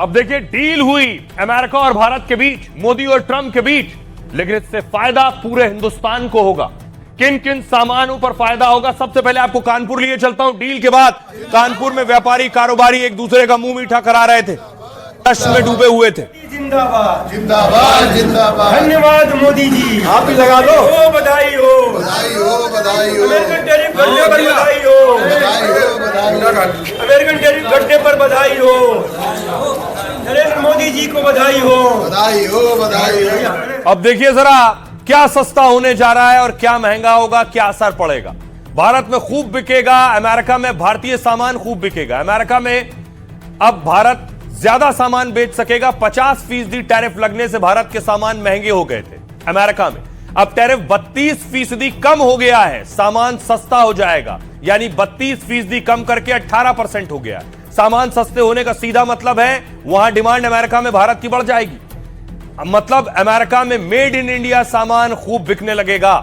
अब देखिए, डील हुई अमेरिका और भारत के बीच, मोदी और ट्रंप के बीच, लेकिन इससे फायदा पूरे हिंदुस्तान को होगा। किन किन सामानों पर फायदा होगा, सबसे पहले आपको कानपुर लिए चलता हूं। डील के बाद कानपुर में व्यापारी कारोबारी एक दूसरे का मुंह मीठा करा रहे थे, रश में डूबे हुए थे। जिंदाबाद जिंदाबाद जिंदाबाद। धन्यवाद मोदी जी, आप भी लगा लो। बधाई हो बधाई हो बधाई हो। अमेरिकन टैरिफ घटने पर बधाई हो, बधाई हो बधाई हो। अमेरिकन टैरिफ घटने पर बधाई हो, नरेंद्र मोदी जी को बधाई हो, बधाई हो बधाई हो। अब देखिए जरा, क्या सस्ता होने जा रहा है और क्या महंगा होगा, क्या असर पड़ेगा। भारत में खूब बिकेगा, अमेरिका में भारतीय सामान खूब बिकेगा। अमेरिका में अब भारत ज्यादा सामान बेच सकेगा। 50% टैरिफ लगने से भारत के सामान महंगे हो गए थे अमेरिका में। अब टैरिफ 32% कम हो गया है, सामान सस्ता हो जाएगा। यानी 32% कम करके 18% हो गया है। सामान सस्ते होने का सीधा मतलब है वहां डिमांड अमेरिका में भारत की बढ़ जाएगी। मतलब अमेरिका में मेड इन इंडिया सामान खूब बिकने लगेगा।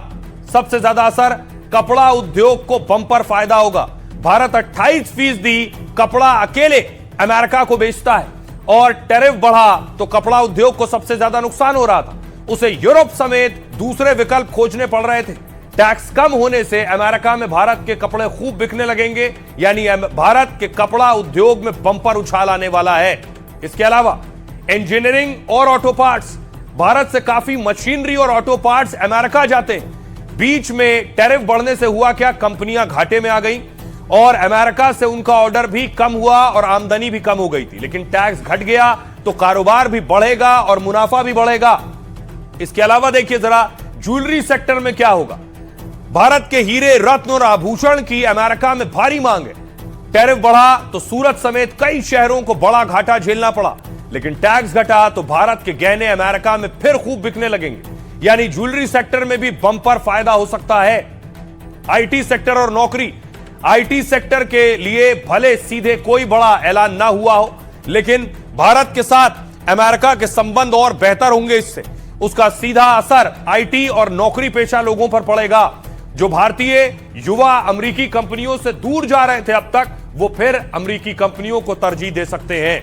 सबसे ज्यादा असर कपड़ा उद्योग को बंपर फायदा होगा। भारत 28% कपड़ा अकेले अमेरिका को बेचता है और टैरिफ बढ़ा तो कपड़ा उद्योग को सबसे ज्यादा नुकसान हो रहा था। उसे यूरोप समेत दूसरे विकल्प खोजने पड़ रहे थे। टैक्स कम होने से अमेरिका में भारत के कपड़े खूब बिकने लगेंगे। यानी भारत के कपड़ा उद्योग में बंपर उछाल आने वाला है। इसके अलावा इंजीनियरिंग और ऑटो पार्ट्स, भारत से काफी मशीनरी और ऑटो पार्ट्स अमेरिका जाते हैं। बीच में टैरिफ बढ़ने से हुआ क्या, कंपनियां घाटे में आ गई और अमेरिका से उनका ऑर्डर भी कम हुआ और आमदनी भी कम हो गई थी। लेकिन टैक्स घट गया तो कारोबार भी बढ़ेगा और मुनाफा भी बढ़ेगा। इसके अलावा देखिए जरा, ज्वेलरी सेक्टर में क्या होगा। भारत के हीरे, रत्न और आभूषण की अमेरिका में भारी मांग है। टैरिफ बढ़ा तो सूरत समेत कई शहरों को बड़ा घाटा झेलना पड़ा, लेकिन टैक्स घटा तो भारत के गहने अमेरिका में फिर खूब बिकने लगेंगे। यानी ज्वेलरी सेक्टर में भी बंपर फायदा हो सकता है। आईटी सेक्टर और नौकरी, आईटी सेक्टर के लिए भले सीधे कोई बड़ा ऐलान ना हुआ हो, लेकिन भारत के साथ अमेरिका के संबंध और बेहतर होंगे। इससे उसका सीधा असर आईटी और नौकरी पेशा लोगों पर पड़ेगा। जो भारतीय युवा अमेरिकी कंपनियों से दूर जा रहे थे अब तक, वो फिर अमेरिकी कंपनियों को तरजीह दे सकते हैं।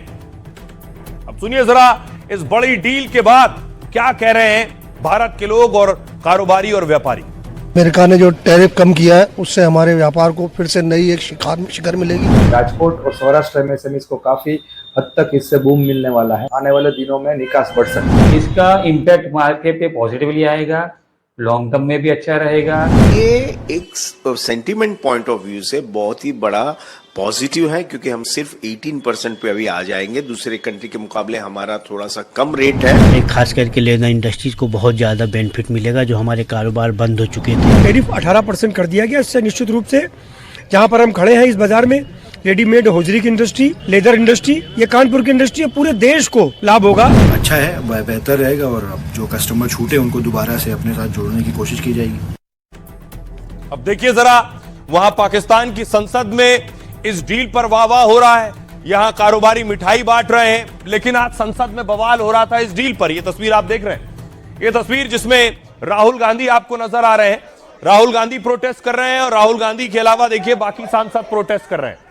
अब सुनिए जरा, इस बड़ी डील के बाद क्या कह रहे हैं भारत के लोग और कारोबारी और व्यापारी। अमेरिका ने जो टैरिफ कम किया है उससे हमारे व्यापार को फिर से नई एक शिखर मिलेगी। राजकोट और सौराष्ट्र एमएसएमईज को काफी हद तक इससे बूम मिलने वाला है। आने वाले दिनों में निकास बढ़ सकती है। इसका इम्पैक्ट मार्केट पे पॉजिटिवली आएगा, लॉन्ग टर्म में भी अच्छा रहेगा। ये एक सेंटीमेंट पॉइंट ऑफ व्यू से बहुत ही बड़ा पॉजिटिव है, क्योंकि हम सिर्फ 18% पे अभी आ जाएंगे। दूसरे कंट्री के मुकाबले हमारा थोड़ा सा कम रेट है। खास करके लेदर इंडस्ट्रीज को बहुत ज्यादा बेनिफिट मिलेगा, जो हमारे कारोबार बंद हो चुके थे। टैरिफ 18% कर दिया गया। इससे निश्चित रूप से जहाँ पर हम खड़े हैं इस बाजार में, रेडीमेड होजरी की इंडस्ट्री, लेदर इंडस्ट्री, ये कानपुर की इंडस्ट्री, पूरे देश को लाभ होगा। अच्छा है, बेहतर रहेगा और अब जो कस्टमर छूटे उनको दोबारा से अपने साथ जोड़ने की कोशिश की जाएगी। अब देखिए जरा, वहां पाकिस्तान की संसद में इस डील पर वाह हो रहा है। यहां कारोबारी मिठाई बांट रहे हैं, लेकिन आज संसद में बवाल हो रहा था इस डील पर। यह तस्वीर आप देख रहे हैं, यह तस्वीर जिसमें राहुल गांधी आपको नजर आ रहे हैं। राहुल गांधी प्रोटेस्ट कर रहे हैं और राहुल गांधी के अलावा देखिए बाकी सांसद प्रोटेस्ट कर रहे हैं।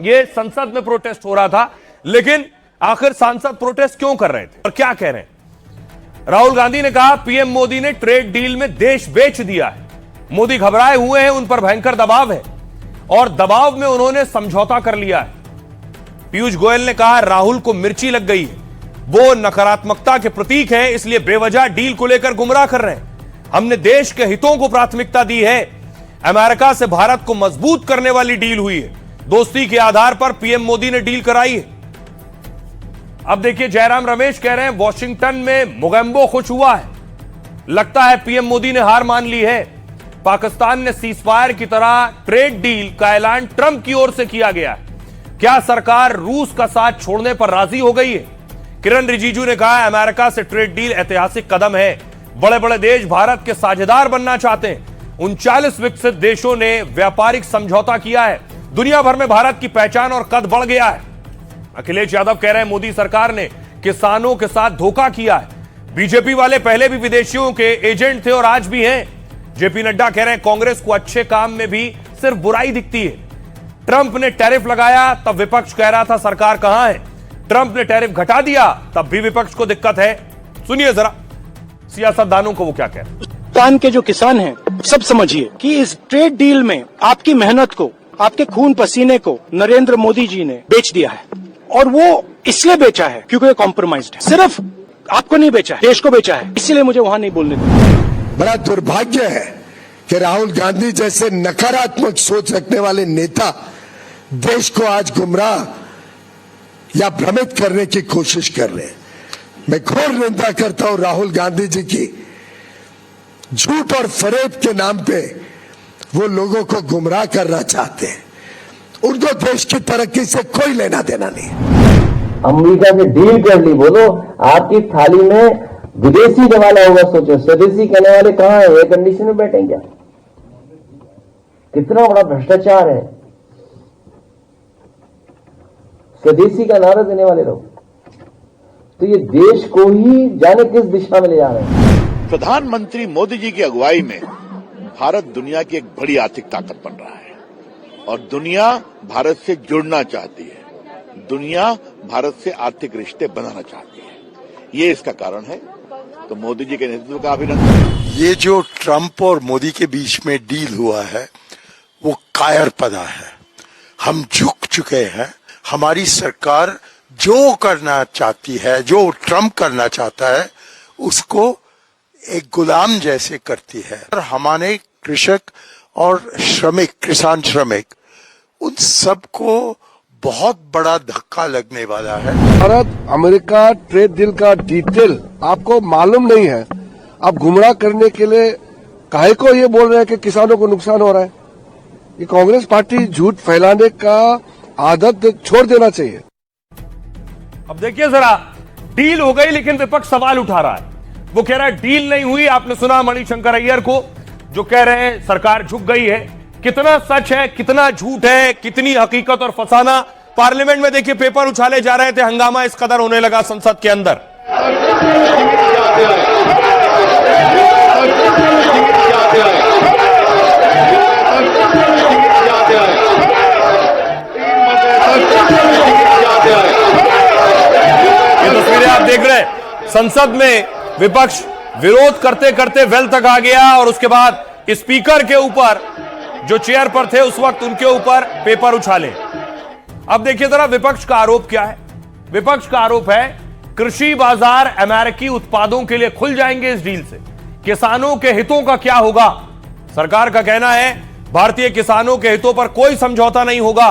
यह संसद में प्रोटेस्ट हो रहा था, लेकिन आखिर सांसद प्रोटेस्ट क्यों कर रहे थे और क्या कह रहे हैं। राहुल गांधी ने कहा, पीएम मोदी ने ट्रेड डील में देश बेच दिया है। मोदी घबराए हुए हैं, उन पर भयंकर दबाव है और दबाव में उन्होंने समझौता कर लिया है। पीयूष गोयल ने कहा, राहुल को मिर्ची लग गई है, वो नकारात्मकता के प्रतीक हैं, इसलिए बेवजह डील को लेकर गुमराह कर रहे हैं। हमने देश के हितों को प्राथमिकता दी है। अमेरिका से भारत को मजबूत करने वाली डील हुई है। दोस्ती के आधार पर पीएम मोदी ने डील कराई है। अब देखिए, जयराम रमेश कह रहे हैं, वॉशिंगटन में मोगेम्बो खुश हुआ है, लगता है पीएम मोदी ने हार मान ली है। पाकिस्तान ने सीजफायर की तरह ट्रेड डील का ऐलान ट्रंप की ओर से किया गया है। क्या सरकार रूस का साथ छोड़ने पर राजी हो गई है। किरण रिजिजू ने कहा, अमेरिका से ट्रेड डील ऐतिहासिक कदम है। बड़े बड़े देश भारत के साझेदार बनना चाहते हैं। 39 विकसित देशों ने व्यापारिक समझौता किया है। दुनिया भर में भारत की पहचान और कद बढ़ गया है। अखिलेश यादव कह रहे हैं, मोदी सरकार ने किसानों के साथ धोखा किया है। बीजेपी वाले पहले भी विदेशियों के एजेंट थे और आज भी हैं। जेपी नड्डा कह रहे हैं, कांग्रेस को अच्छे काम में भी सिर्फ बुराई दिखती है। ट्रंप ने टैरिफ लगाया तब विपक्ष कह रहा था सरकार कहां है। ट्रंप ने टैरिफ घटा दिया तब भी विपक्ष को दिक्कत है। सुनिए जरा सियासतदानों को वो क्या कह रहे हैं। हिंदुस्तान के जो किसान हैं सब समझिए कि इस ट्रेड डील में आपकी मेहनत को, आपके खून पसीने को नरेंद्र मोदी जी ने बेच दिया है, और वो इसलिए बेचा है क्योंकि कॉम्प्रोमाइज्ड है। सिर्फ आपको नहीं बेचा है, देश को बेचा है। इसीलिए मुझे वहां नहीं बोलने दें। बड़ा दुर्भाग्य है कि राहुल गांधी जैसे नकारात्मक सोच रखने वाले नेता देश को आज गुमराह या भ्रमित करने की कोशिश कर रहे हैं। मैं घोर निंदा करता हूं राहुल गांधी जी की। झूठ और फरेब के नाम पे वो लोगों को गुमराह करना चाहते हैं। उनको देश की तरक्की से कोई लेना देना नहीं। अमेरिका से डील कर ली, बोलो आपकी थाली में विदेशी जमाना होगा। सोचो स्वदेशी कहने वाले कहां है? एयर कंडीशन में बैठे क्या? कितना बड़ा भ्रष्टाचार है। स्वदेशी का नारा देने वाले लोग तो ये देश को ही जाने किस दिशा में ले जा रहे हैं। प्रधानमंत्री मोदी जी की अगुवाई में भारत दुनिया की एक बड़ी आर्थिक ताकत बन रहा है और दुनिया भारत से जुड़ना चाहती है। दुनिया भारत से आर्थिक रिश्ते बनाना चाहती है। ये इसका कारण है। तो मोदी जी के नेतृत्व का अभिनंदन। ये जो ट्रंप और मोदी के बीच में डील हुआ है वो कायरपना है। हम झुक चुके हैं। हमारी सरकार जो करना चाहती है, जो ट्रंप करना चाहता है, उसको एक गुलाम जैसे करती है। और हमारे कृषक और श्रमिक, किसान श्रमिक, उन सबको बहुत बड़ा धक्का लगने वाला है। भारत अमेरिका ट्रेड डील का डिटेल आपको मालूम नहीं है। आप गुमराह करने के लिए काहे को ये बोल रहे हैं कि किसानों को नुकसान हो रहा है? ये कांग्रेस पार्टी झूठ फैलाने का आदत छोड़ देना चाहिए। अब देखिए जरा, डील हो गई लेकिन विपक्ष सवाल उठा रहा है। वो कह रहा है डील नहीं हुई। आपने सुना मणिशंकर अय्यर को जो कह रहे हैं सरकार झुक गई है। कितना सच है, कितना झूठ है, कितनी हकीकत और फसाना। पार्लियामेंट में देखिए पेपर उछाले जा रहे थे, हंगामा इस कदर होने लगा संसद के अंदर। ये तस्वीरें आप देख रहे हैं, संसद में विपक्ष विरोध करते करते वेल तक आ गया और उसके बाद स्पीकर के ऊपर, जो चेयर पर थे उस वक्त, उनके ऊपर पेपर उछाले। अब देखिए जरा विपक्ष का आरोप क्या है। विपक्ष का आरोप है कृषि बाजार अमेरिकी उत्पादों के लिए खुल जाएंगे इस डील से। किसानों के हितों का क्या होगा? सरकार का कहना है भारतीय किसानों के हितों पर कोई समझौता नहीं होगा।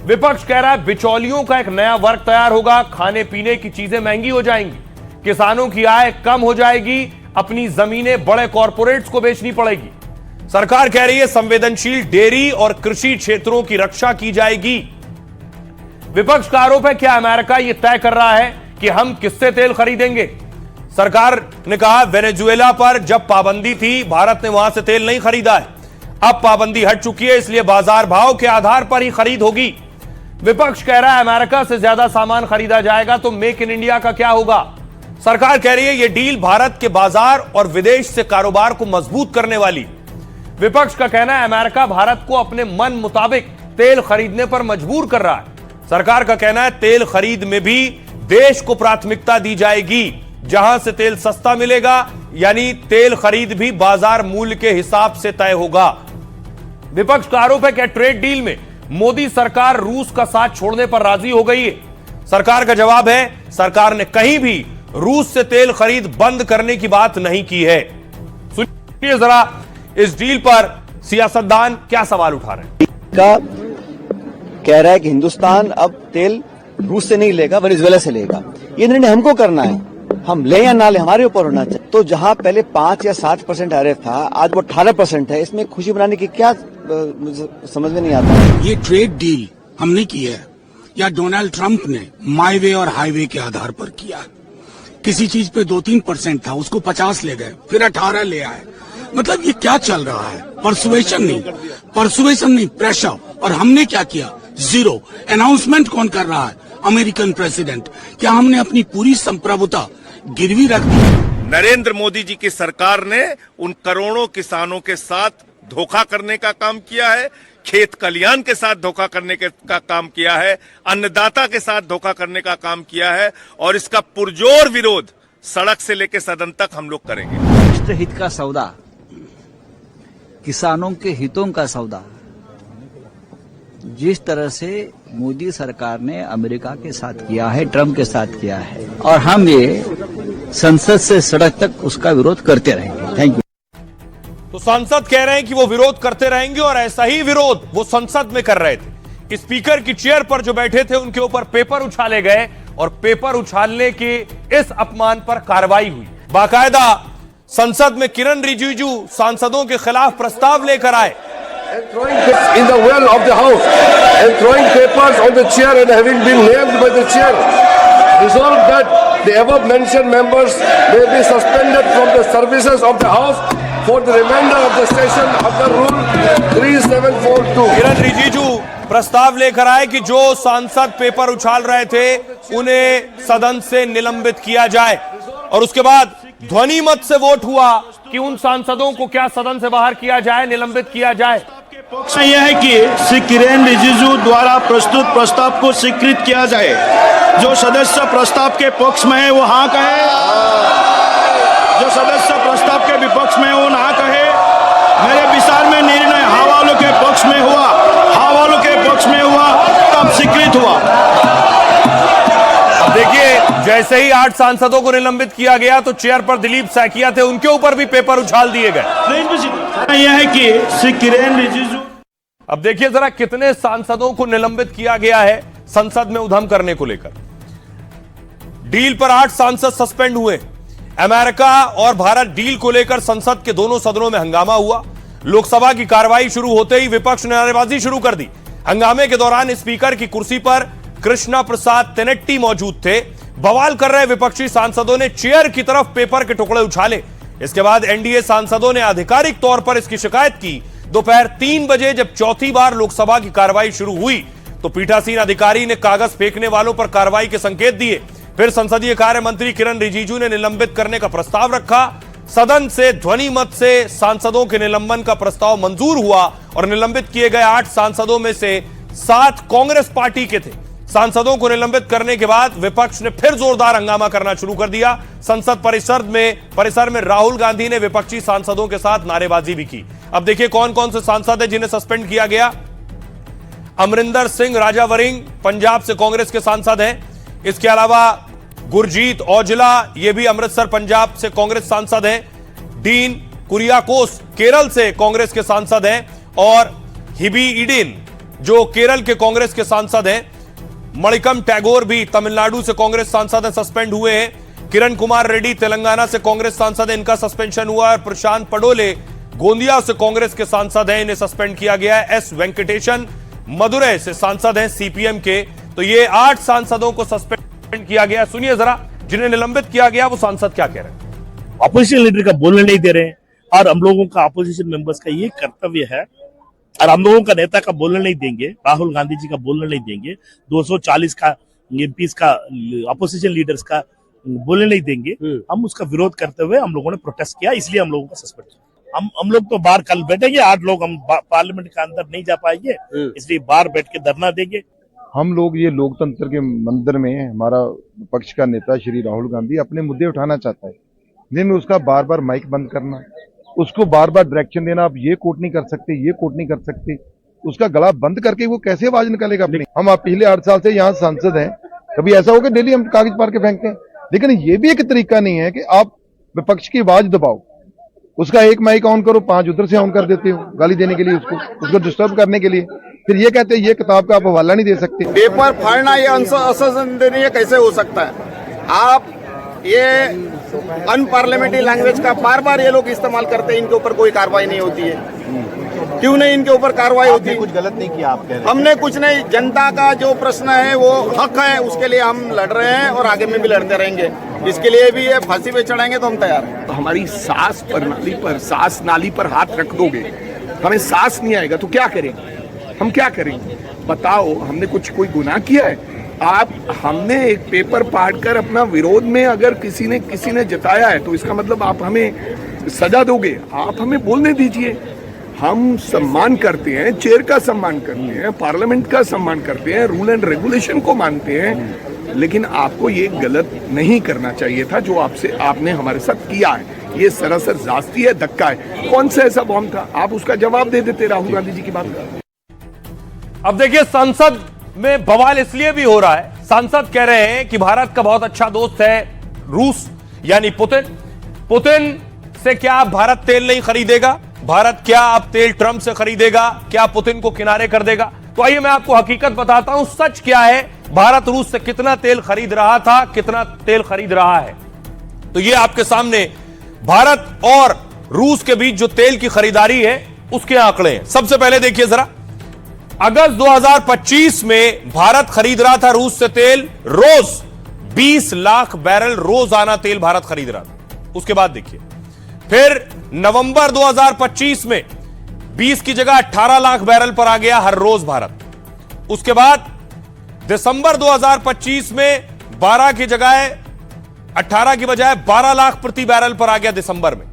विपक्ष कह रहा है बिचौलियों का एक नया वर्ग तैयार होगा, खाने पीने की चीजें महंगी हो जाएंगी, किसानों की आय कम हो जाएगी, अपनी जमीनें बड़े कॉरपोरेट्स को बेचनी पड़ेगी। सरकार कह रही है संवेदनशील डेयरी और कृषि क्षेत्रों की रक्षा की जाएगी। विपक्ष का आरोप है क्या अमेरिका यह तय कर रहा है कि हम किससे तेल खरीदेंगे? सरकार ने कहा वेनेजुएला पर जब पाबंदी थी भारत ने वहां से तेल नहीं खरीदा है, अब पाबंदी हट चुकी है इसलिए बाजार भाव के आधार पर ही खरीद होगी। विपक्ष कह रहा है अमेरिका से ज्यादा सामान खरीदा जाएगा तो मेक इन इंडिया का क्या होगा? सरकार कह रही है यह डील भारत के बाजार और विदेश से कारोबार को मजबूत करने वाली। विपक्ष का कहना है अमेरिका भारत को अपने मन मुताबिक तेल खरीदने पर मजबूर कर रहा है। सरकार का कहना है तेल खरीद में भी देश को प्राथमिकता दी जाएगी, जहां से तेल सस्ता मिलेगा, यानी तेल खरीद भी बाजार मूल्य के हिसाब से तय होगा। विपक्ष का आरोप है कि ट्रेड डील में मोदी सरकार रूस का साथ छोड़ने पर राजी हो गई है। सरकार का जवाब है सरकार ने कहीं भी रूस से तेल खरीद बंद करने की बात नहीं की है। सुनिए जरा इस डील पर सियासतदान क्या सवाल उठा रहे हैं। का कह रहा है कि हिंदुस्तान अब तेल रूस से नहीं लेगा, वेनेजुएला से लेगा। ये निर्णय हमको करना है, हम ले या ना ले हमारे ऊपर होना चाहिए। तो जहां पहले 5 या 7% टैरिफ था, आज वो 18% है। इसमें खुशी बनाने की क्या समझ में नहीं आता। ये ट्रेड डील हमने की है या डोनाल्ड ट्रंप ने माई वे और हाईवे के आधार पर किया? किसी चीज पे 2-3% था, उसको 50 ले गए, फिर 18 ले आए। मतलब ये क्या चल रहा है? परसुएशन नहीं, प्रेशर। और हमने क्या किया? जीरो। अनाउंसमेंट कौन कर रहा है? American president. क्या हमने अपनी पूरी संप्रभुता गिरवी रख दी? नरेंद्र मोदी जी की सरकार ने उन करोड़ों किसानों के साथ धोखा करने का काम किया है, खेत कल्याण के साथ धोखा करने का काम किया है, अन्नदाता के साथ धोखा करने का काम किया है, और इसका पुरजोर विरोध सड़क से लेकर सदन तक हम लोग करेंगे। राष्ट्रहित का सौदा, किसानों के हितों का सौदा, जिस तरह से मोदी सरकार ने अमेरिका के साथ किया है, ट्रंप के साथ किया है, और हम ये संसद से सड़क तक उसका विरोध करते रहेंगे। Thank you. तो सांसद कह रहे हैं कि वो विरोध करते रहेंगे, और ऐसा ही विरोध वो संसद में कर रहे थे। स्पीकर की चेयर पर जो बैठे थे उनके ऊपर पेपर उछाले गए, और पेपर उछालने के इस अपमान पर कार्रवाई हुई। बाकायदा संसद में किरण रिजिजू सांसदों के खिलाफ प्रस्ताव लेकर आए। In the well of the house and throwing papers on the chair and having been named by the chair, resolved that the above mentioned members may be suspended from the services of the house for the remainder of the session under rule 3742. किरण रिजिजू प्रस्ताव लेकर आए कि जो सांसद paper उछाल रहे थे उन्हें सदन से निलंबित किया जाए, और उसके बाद ध्वनि मत से वोट हुआ कि उन सांसदों को क्या सदन से बाहर किया जाए, निलंबित किया जाए। पक्ष यह है कि श्री किरेन रिजिजू द्वारा प्रस्तुत प्रस्ताव को स्वीकृत किया जाए। जो सदस्य प्रस्ताव के पक्ष में है वो हाँ कहे, जो सदस्य प्रस्ताव के विपक्ष में है वो ना कहे। मेरे विचार में निर्णय हाँ वालों के पक्ष में हुआ, हाँ वालों के पक्ष में हुआ, तब स्वीकृत हुआ। देखिए, जैसे ही 8 सांसदों को निलंबित किया गया तो चेयर पर दिलीप सैकिया थे, उनके ऊपर भी पेपर उछाल दिए गए। यह है कि श्री किरेन रिजिजू, अब देखिए जरा कितने सांसदों को निलंबित किया गया है संसद में उधम करने को लेकर। डील पर 8 सांसद सस्पेंड हुए। अमेरिका और भारत डील को लेकर संसद के दोनों सदनों में हंगामा हुआ। लोकसभा की कार्रवाई शुरू होते ही विपक्ष ने नारेबाजी शुरू कर दी। हंगामे के दौरान स्पीकर की कुर्सी पर कृष्णा प्रसाद तेनेट्टी मौजूद थे। बवाल कर रहे विपक्षी सांसदों ने चेयर की तरफ पेपर के टुकड़े उछाले। इसके बाद एनडीए सांसदों ने आधिकारिक तौर पर इसकी शिकायत की। दोपहर 3 बजे जब चौथी बार लोकसभा की कार्रवाई शुरू हुई तो पीठासीन अधिकारी ने कागज फेंकने वालों पर कार्रवाई के संकेत दिए। फिर संसदीय कार्य मंत्री किरण रिजिजू ने निलंबित करने का प्रस्ताव रखा। सदन से ध्वनि मत से सांसदों के निलंबन का प्रस्ताव मंजूर हुआ, और निलंबित किए गए 8 सांसदों में से 7 कांग्रेस पार्टी के थे। सांसदों को निलंबित करने के बाद विपक्ष ने फिर जोरदार हंगामा करना शुरू कर दिया। संसद परिसर में राहुल गांधी ने विपक्षी सांसदों के साथ नारेबाजी भी की। अब देखिए कौन कौन से सांसद हैं जिन्हें सस्पेंड किया गया। अमरिंदर सिंह राजावरिंग पंजाब से कांग्रेस के सांसद हैं। इसके अलावा गुरजीत औजला, ये भी अमृतसर पंजाब से कांग्रेस सांसद हैं। डीन कुरियाकोस केरल से कांग्रेस के सांसद हैं, और हिबी ईडेन जो केरल के कांग्रेस के सांसद हैं। मणिकम टैगोर भी तमिलनाडु से कांग्रेस सांसद हैं, सस्पेंड हुए हैं। किरण कुमार रेड्डी तेलंगाना से कांग्रेस सांसद हैं, इनका सस्पेंशन हुआ है। प्रशांत पडोले गोंदिया से कांग्रेस के सांसद हैं, इन्हें सस्पेंड किया गया है। एस वेंकटेशन मदुरै से सांसद हैं सीपीएम के। तो ये 8 सांसदों को सस्पेंड किया गया। सुनिए जरा जिन्हें निलंबित किया गया वो सांसद क्या कह रहे हैं। अपोजिशन लीडर का बोलने नहीं दे रहे हैं, और हम लोगों का अपोजिशन मेंबर्स का ये कर्तव्य है, और हम लोगों का नेता का बोलने नहीं देंगे, राहुल गांधी जी का बोलने नहीं देंगे, 240 का एमपीज का अपोजिशन लीडर्स का बोलने नहीं देंगे। हम उसका विरोध करते हुए हम लोगों ने प्रोटेस्ट किया, इसलिए हम लोगों का सस्पेंड किया। हम लोग तो बाहर कल बैठेंगे, 8 लोग हम पार्लियामेंट के अंदर नहीं जा पाएंगे, इसलिए बाहर बैठ के धरना देंगे। हम लोग ये लोकतंत्र के मंदिर में हमारा विपक्ष का नेता श्री राहुल गांधी अपने मुद्दे उठाना चाहता है, लेकिन उसका बार बार माइक बंद करना, उसको बार बार डायरेक्शन देना, आप ये कोट नहीं कर सकते, ये कोट नहीं कर सकते, उसका गला बंद करके वो कैसे आवाज निकालेगा अपनी। हम आप पिछले 8 साल से यहाँ सांसद हैं, कभी ऐसा हो कि डेली हम कागज पार के फेंकते हैं, लेकिन ये भी एक तरीका नहीं है कि आप विपक्ष की आवाज दबाओ। उसका एक माइक ऑन करो, 5 उधर से ऑन कर देते हो गाली देने के लिए, उसको डिस्टर्ब करने के लिए। फिर ये कहते हैं ये किताब का आप हवाला नहीं दे सकते। पेपर फाड़ना ये असंसदनीय कैसे हो सकता है? आप ये अनपार्लियामेंट्री लैंग्वेज का बार बार ये लोग इस्तेमाल करते हैं, इनके ऊपर कोई कार्रवाई नहीं होती है। क्यों नहीं इनके ऊपर कार्रवाई होती है? कुछ गलत नहीं किया आप कह रहे हैं। हमने कुछ नहीं, जनता का जो प्रश्न है वो हक है, उसके लिए हम लड़ रहे हैं और आगे में भी लड़ते रहेंगे। इसके लिए भी ये फांसी पे चढ़ाएंगे तो हम तैयार हैं। हमारी सांस प्रणाली पर, सांस नाली पर हाथ रख दोगे, हमें सांस नहीं आएगा तो क्या करेंगे? हम क्या करेंगे बताओ? हमने कोई गुनाह किया है? हमने एक पेपर पाड़कर अपना विरोध में अगर किसी ने जताया है तो इसका मतलब आप हमें सजा दोगे? आप हमें बोलने दीजिए। हम सम्मान करते हैं, चेयर का सम्मान करते हैं, पार्लियामेंट का सम्मान करते हैं, रूल एंड रेगुलेशन को मानते हैं, लेकिन आपको ये गलत नहीं करना चाहिए था जो आपने हमारे साथ किया है। ये सरासर जास्ती है, धक्का है। कौन सा ऐसा बॉम्ब था? आप उसका जवाब दे देते राहुल गांधी जी की बात का। अब देखिए, संसद में बवाल इसलिए भी हो रहा है, सांसद कह रहे हैं कि भारत का बहुत अच्छा दोस्त है रूस यानी पुतिन। पुतिन से क्या अब भारत तेल नहीं खरीदेगा? भारत क्या अब तेल ट्रंप से खरीदेगा? क्या पुतिन को किनारे कर देगा? तो आइए मैं आपको हकीकत बताता हूं, सच क्या है, भारत रूस से कितना तेल खरीद रहा था, कितना तेल खरीद रहा है। तो ये आपके सामने भारत और रूस के बीच जो तेल की खरीदारी है उसके आंकड़े हैं। सबसे पहले देखिए जरा, अगस्त 2025 में भारत खरीद रहा था रूस से तेल, रोज 20 लाख बैरल रोजाना तेल भारत खरीद रहा था। उसके बाद देखिए, फिर नवंबर 2025 में 20 की जगह 18 लाख बैरल पर आ गया हर रोज भारत। उसके बाद दिसंबर 2025 में 12 की जगह 18 की बजाय 12 लाख प्रति बैरल पर आ गया दिसंबर में।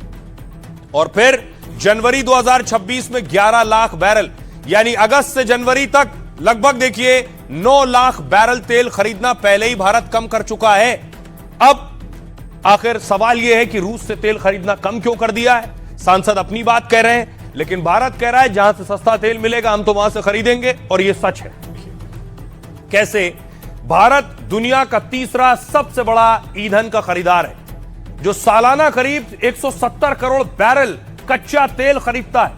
और फिर जनवरी 2026 में 11 लाख बैरल, यानी अगस्त से जनवरी तक लगभग देखिए 9 लाख बैरल तेल खरीदना पहले ही भारत कम कर चुका है। अब आखिर सवाल यह है कि रूस से तेल खरीदना कम क्यों कर दिया है? सांसद अपनी बात कह रहे हैं, लेकिन भारत कह रहा है जहां से सस्ता तेल मिलेगा हम तो वहां से खरीदेंगे, और यह सच है। कैसे? भारत दुनिया का तीसरा सबसे बड़ा ईंधन का खरीदार है, जो सालाना करीब 170 करोड़ बैरल कच्चा तेल खरीदता है।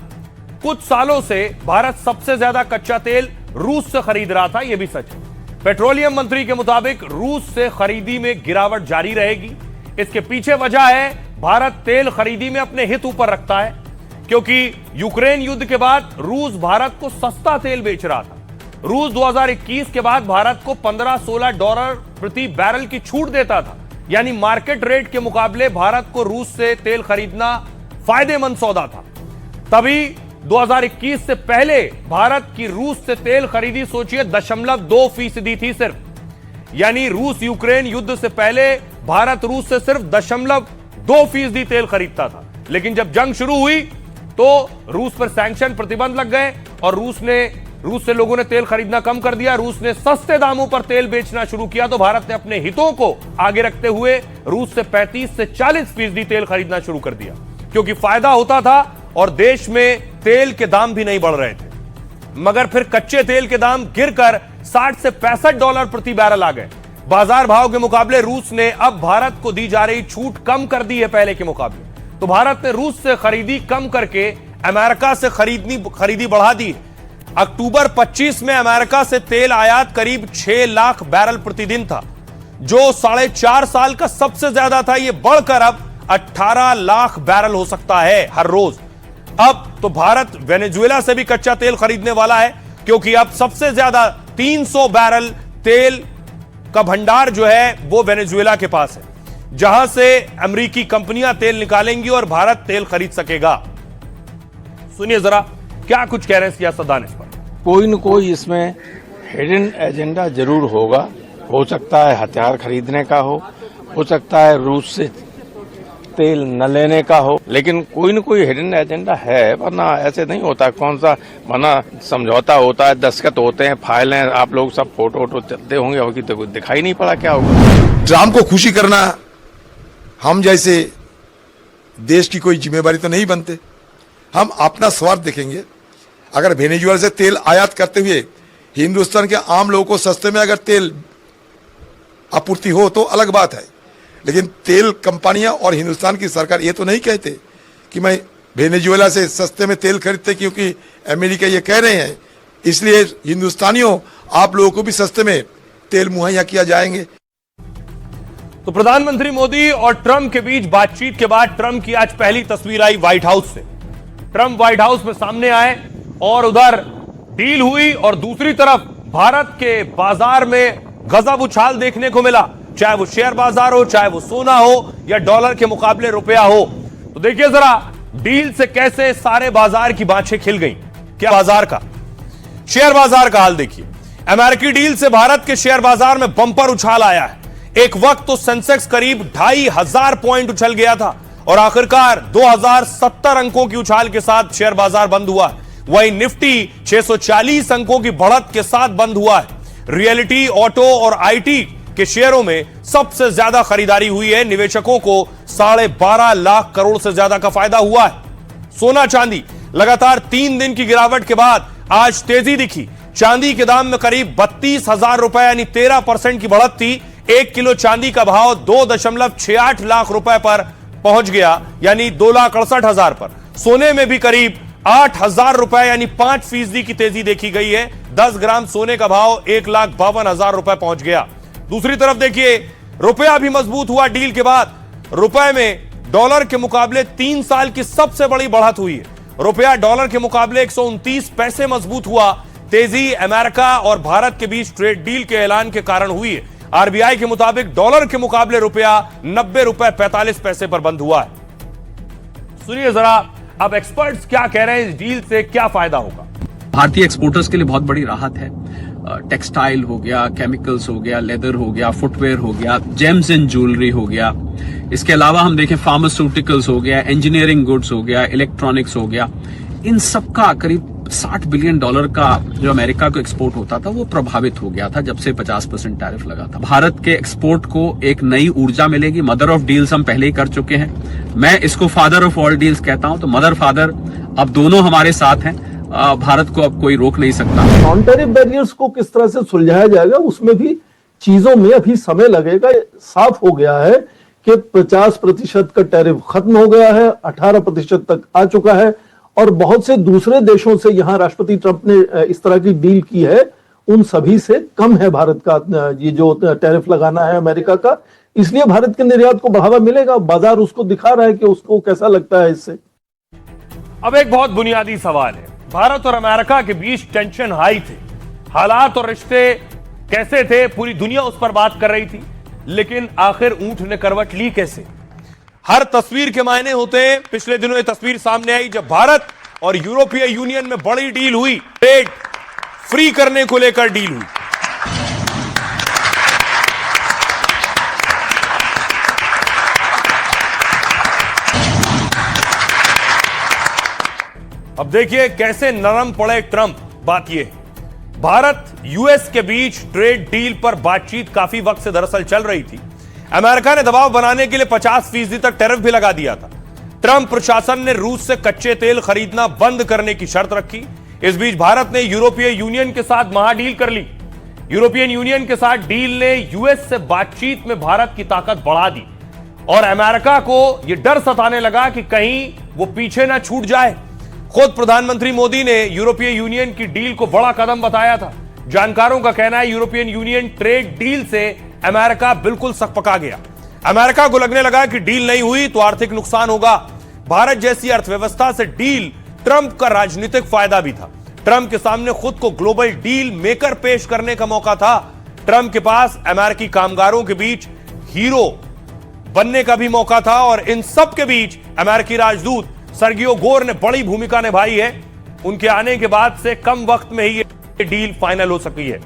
कुछ सालों से भारत सबसे ज्यादा कच्चा तेल रूस से खरीद रहा था, यह भी सच है। पेट्रोलियम मंत्री के मुताबिक रूस से खरीदी में गिरावट जारी रहेगी। इसके पीछे वजह है, भारत तेल खरीदी में अपने हित ऊपर रखता है, क्योंकि यूक्रेन युद्ध के बाद रूस भारत को सस्ता तेल बेच रहा था। रूस 2021 के बाद भारत को $15-16 प्रति बैरल की छूट देता था, यानी मार्केट रेट के मुकाबले भारत को रूस से तेल खरीदना फायदेमंद सौदा था। तभी 2021 से पहले भारत की रूस से तेल खरीदी सोचिए 0.2% थी सिर्फ, यानी रूस यूक्रेन युद्ध से पहले भारत रूस से सिर्फ 0.2% तेल खरीदता था। लेकिन जब जंग शुरू हुई तो रूस पर सैंक्शन प्रतिबंध लग गए और रूस से लोगों ने तेल खरीदना कम कर दिया। रूस ने सस्ते दामों पर तेल बेचना शुरू किया, तो भारत ने अपने हितों को आगे रखते हुए रूस से 35 से 40% तेल खरीदना शुरू कर दिया, क्योंकि फायदा होता था और देश में तेल के दाम भी नहीं बढ़ रहे थे। मगर फिर कच्चे तेल के दाम गिरकर $60 से $65 प्रति बैरल आ गए। बाजार भाव के मुकाबले रूस ने अब भारत को दी जा रही छूट कम कर दी है पहले के मुकाबले। तो भारत ने रूस से खरीदी कम करके अमेरिका से खरीदी बढ़ा दी। अक्टूबर 25 में अमेरिका से तेल आयात करीब 6 लाख बैरल प्रतिदिन था, जो 4.5 साल का सबसे ज्यादा था। यह बढ़कर अब 18 लाख बैरल हो सकता है हर रोज। अब तो भारत वेनेजुएला से भी कच्चा तेल खरीदने वाला है, क्योंकि अब सबसे ज्यादा 300 बैरल तेल का भंडार जो है वो वेनेजुएला के पास है, जहां से अमेरिकी कंपनियां तेल निकालेंगी और भारत तेल खरीद सकेगा। सुनिए जरा क्या कुछ कह रहे हैं सियासतदान इस पर। कोई न कोई इसमें हिडन एजेंडा जरूर होगा। हो सकता है हथियार खरीदने का हो सकता है रूस से तेल न लेने का हो, लेकिन कोई न कोई हिडन एजेंडा है, वरना ऐसे नहीं होता। कौन सा वरना समझौता होता है, दस्तखत होते हैं, फाइलें, आप लोग सब फोटो चलते होंगे, होगी तो दिखाई नहीं पड़ा क्या होगा। ट्रम्प को खुशी करना हम जैसे देश की कोई जिम्मेवारी तो नहीं बनते। हम अपना स्वार्थ देखेंगे। अगर वेनेजुएला से तेल आयात करते हुए हिंदुस्तान के आम लोगों को सस्ते में अगर तेल आपूर्ति हो तो अलग बात है, लेकिन तेल कंपनियां और हिंदुस्तान की सरकार ये तो नहीं कहते कि मैं वेनेजुएला से सस्ते में तेल खरीदते, क्योंकि अमेरिका ये कह रहे हैं, इसलिए हिंदुस्तानियों आप लोगों को भी सस्ते में तेल मुहैया किया जाएंगे। तो प्रधानमंत्री मोदी और ट्रंप के बीच बातचीत के बाद ट्रंप की आज पहली तस्वीर आई व्हाइट हाउस से। ट्रंप व्हाइट हाउस में सामने आए और उधर डील हुई, और दूसरी तरफ भारत के बाजार में गजब उछाल देखने को मिला, चाहे वो शेयर बाजार हो, चाहे वो सोना हो, या डॉलर के मुकाबले रुपया हो। तो देखिए जरा डील से कैसे सारे बाजार की बाछें खिल गई। क्या बाजार का, शेयर बाजार का हाल देखिए। अमेरिकी डील से भारत के शेयर बाजार में बंपर उछाल आया है। एक वक्त तो सेंसेक्स करीब 2500 पॉइंट उछल गया था, और आखिरकार 2070 अंकों की उछाल के साथ शेयर बाजार बंद हुआ है। वहीं निफ्टी 640 अंकों की बढ़त के साथ बंद हुआ है। रियलिटी, ऑटो और आईटी के शेयरों में सबसे ज्यादा खरीदारी हुई है। निवेशकों को 12.5 लाख करोड़ से ज्यादा का फायदा हुआ है। सोना चांदी लगातार 3 दिन की गिरावट के बाद आज तेजी दिखी। चांदी के दाम में करीब 32,000 रुपए यानी 13% की बढ़त थी। 1 किलो चांदी का भाव 2.68 लाख रुपए पर पहुंच गया यानी 2,68,000 पर। सोने में भी करीब 8,000 रुपए यानी 5% की तेजी देखी गई है। 10 ग्राम सोने का भाव 1,52,000 रुपए पहुंच गया। दूसरी तरफ देखिए, रुपया भी मजबूत हुआ डील के बाद। रुपए में डॉलर के मुकाबले 3 साल की सबसे बड़ी बढ़त हुई है। रुपया डॉलर के मुकाबले 129 पैसे मजबूत हुआ। तेजी अमेरिका और भारत के बीच ट्रेड डील के ऐलान के कारण हुई है। आरबीआई के मुताबिक डॉलर के मुकाबले रुपया 90 रुपए 45 पैसे पर बंद हुआ है। सुनिए जरा अब एक्सपर्ट्स क्या कह रहे हैं, इस डील से क्या फायदा होगा। भारतीय एक्सपोर्टर्स के लिए बहुत बड़ी राहत है। टेक्सटाइल हो गया, केमिकल्स हो गया, लेदर हो गया, फुटवेयर हो गया, जेम्स एंड ज्वेलरी हो गया। इसके अलावा हम देखें फार्मास्यूटिकल्स हो गया, इंजीनियरिंग गुड्स हो गया, इलेक्ट्रॉनिक्स हो गया। इन सब का करीब $60 बिलियन का जो अमेरिका को एक्सपोर्ट होता था वो प्रभावित हो गया था जब से 50% टैरिफ लगा था। भारत के एक्सपोर्ट को एक नई ऊर्जा मिलेगी। मदर ऑफ डील्स हम पहले ही कर चुके हैं। मैं इसको फादर ऑफ ऑल डील्स कहता हूं। तो मदर फादर अब दोनों हमारे साथ हैं। भारत को अब कोई रोक नहीं सकता। नॉन टैरिफ बैरियर्स को किस तरह से सुलझाया जाएगा, उसमें भी चीजों में अभी समय लगेगा। साफ हो गया है कि 50% का टैरिफ खत्म हो गया है, 18% तक आ चुका है और बहुत से दूसरे देशों से यहां राष्ट्रपति ट्रंप ने इस तरह की डील की है, उन सभी से कम है भारत का ये जो टैरिफ लगाना है अमेरिका का। इसलिए भारत के निर्यात को बढ़ावा मिलेगा। बाजार उसको दिखा रहा है कि उसको कैसा लगता है इससे। अब एक बहुत बुनियादी सवाल है, भारत और अमेरिका के बीच टेंशन हाई थे, हालात और रिश्ते कैसे थे, पूरी दुनिया उस पर बात कर रही थी, लेकिन आखिर ऊंट ने करवट ली कैसे? हर तस्वीर के मायने होते हैं। पिछले दिनों ये तस्वीर सामने आई जब भारत और यूरोपीय यूनियन में बड़ी डील हुई, ट्रेड फ्री करने को लेकर डील हुई। अब देखिए कैसे नरम पड़े ट्रंप। बात यह है, भारत यूएस के बीच ट्रेड डील पर बातचीत काफी वक्त से दरअसल चल रही थी। अमेरिका ने दबाव बनाने के लिए 50% तक टैरिफ भी लगा दिया था। ट्रंप प्रशासन ने रूस से कच्चे तेल खरीदना बंद करने की शर्त रखी। इस बीच भारत ने यूरोपीय यूनियन के साथ महाडील कर ली। यूरोपियन यूनियन के साथ डील ने यूएस से बातचीत में भारत की ताकत बढ़ा दी और अमेरिका को यह डर सताने लगा कि कहीं वो पीछे ना छूट जाए। खुद प्रधानमंत्री मोदी ने यूरोपीय यूनियन की डील को बड़ा कदम बताया था। जानकारों का कहना है यूरोपियन यूनियन ट्रेड डील से अमेरिका बिल्कुल सकपका गया। अमेरिका को लगने लगा कि डील नहीं हुई तो आर्थिक नुकसान होगा। भारत जैसी अर्थव्यवस्था से डील ट्रंप का राजनीतिक फायदा भी था। ट्रंप के सामने खुद को ग्लोबल डील मेकर पेश करने का मौका था। ट्रंप के पास अमेरिकी कामगारों के बीच हीरो बनने का भी मौका था और इन सब के बीच अमेरिकी राजदूत सर्गियो गोर ने बड़ी भूमिका निभाई है। उनके आने के बाद से कम वक्त में ही ये डील फाइनल हो सकी है।